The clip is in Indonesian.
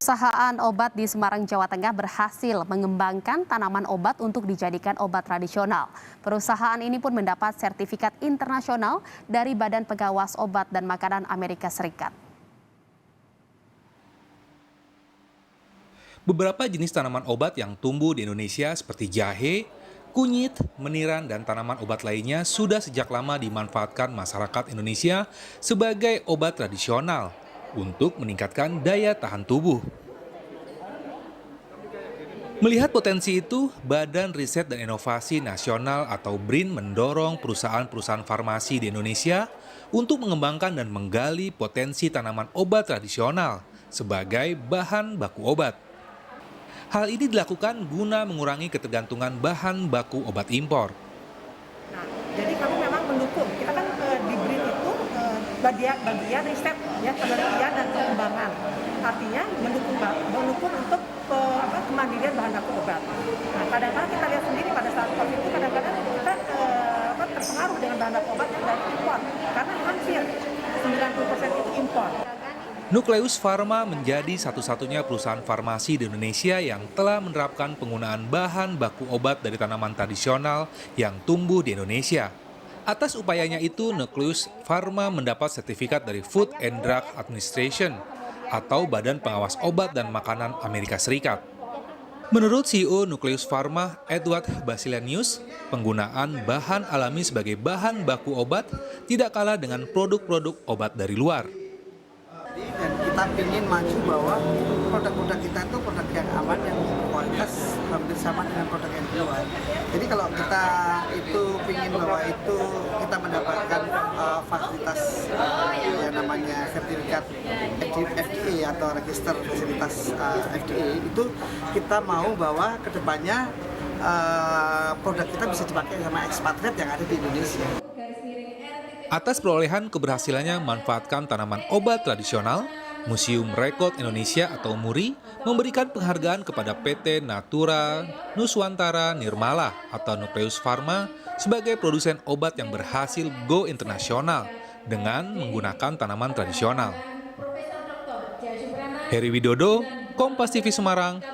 Perusahaan obat di Semarang, Jawa Tengah berhasil mengembangkan tanaman obat untuk dijadikan obat tradisional. Perusahaan ini pun mendapat sertifikat internasional dari Badan Pengawas Obat dan Makanan Amerika Serikat. Beberapa jenis tanaman obat yang tumbuh di Indonesia seperti jahe, kunyit, meniran, dan tanaman obat lainnya sudah sejak lama dimanfaatkan masyarakat Indonesia sebagai obat tradisional untuk meningkatkan daya tahan tubuh. Melihat potensi itu, Badan Riset dan Inovasi Nasional atau BRIN mendorong perusahaan-perusahaan farmasi di Indonesia untuk mengembangkan dan menggali potensi tanaman obat tradisional sebagai bahan baku obat. Hal ini dilakukan guna mengurangi ketergantungan bahan baku obat impor. Nah, jadi kami memang mendukung. Kita kan di BRIN itu bagian riset, ya, penelitian dan pengembangan. Artinya mendukung untuk kemandirian bahan baku obat. Nah, kadang-kadang kita lihat sendiri pada saat COVID itu kadang-kadang kita terpengaruh dengan bahan baku obat yang dari impor, karena hampir 90% itu impor. Nucleus Pharma menjadi satu-satunya perusahaan farmasi di Indonesia yang telah menerapkan penggunaan bahan baku obat dari tanaman tradisional yang tumbuh di Indonesia. Atas upayanya itu, Nucleus Pharma mendapat sertifikat dari Food and Drug Administration atau Badan Pengawas Obat dan Makanan Amerika Serikat. Menurut CEO Nucleus Pharma, Edward Basilianius, penggunaan bahan alami sebagai bahan baku obat tidak kalah dengan produk-produk obat dari luar. Dan kita ingin maju bahwa produk-produk kita itu produk yang aman, yang kualitas hampir sama dengan produk yang di luar. Jadi kalau kita itu ingin bahwa itu kita mendapatkan fasilitas yang namanya sertifikat FDA atau register fasilitas FDA, itu kita mau bahwa kedepannya produk kita bisa dipakai sama ekspatriat yang ada di Indonesia. Atas perolehan keberhasilannya memanfaatkan tanaman obat tradisional, Museum Rekod Indonesia atau MURI memberikan penghargaan kepada PT Natura Nuswantara Nirmala atau Nucleus Pharma sebagai produsen obat yang berhasil go internasional dengan menggunakan tanaman tradisional. Heri Widodo, Kompas TV Semarang,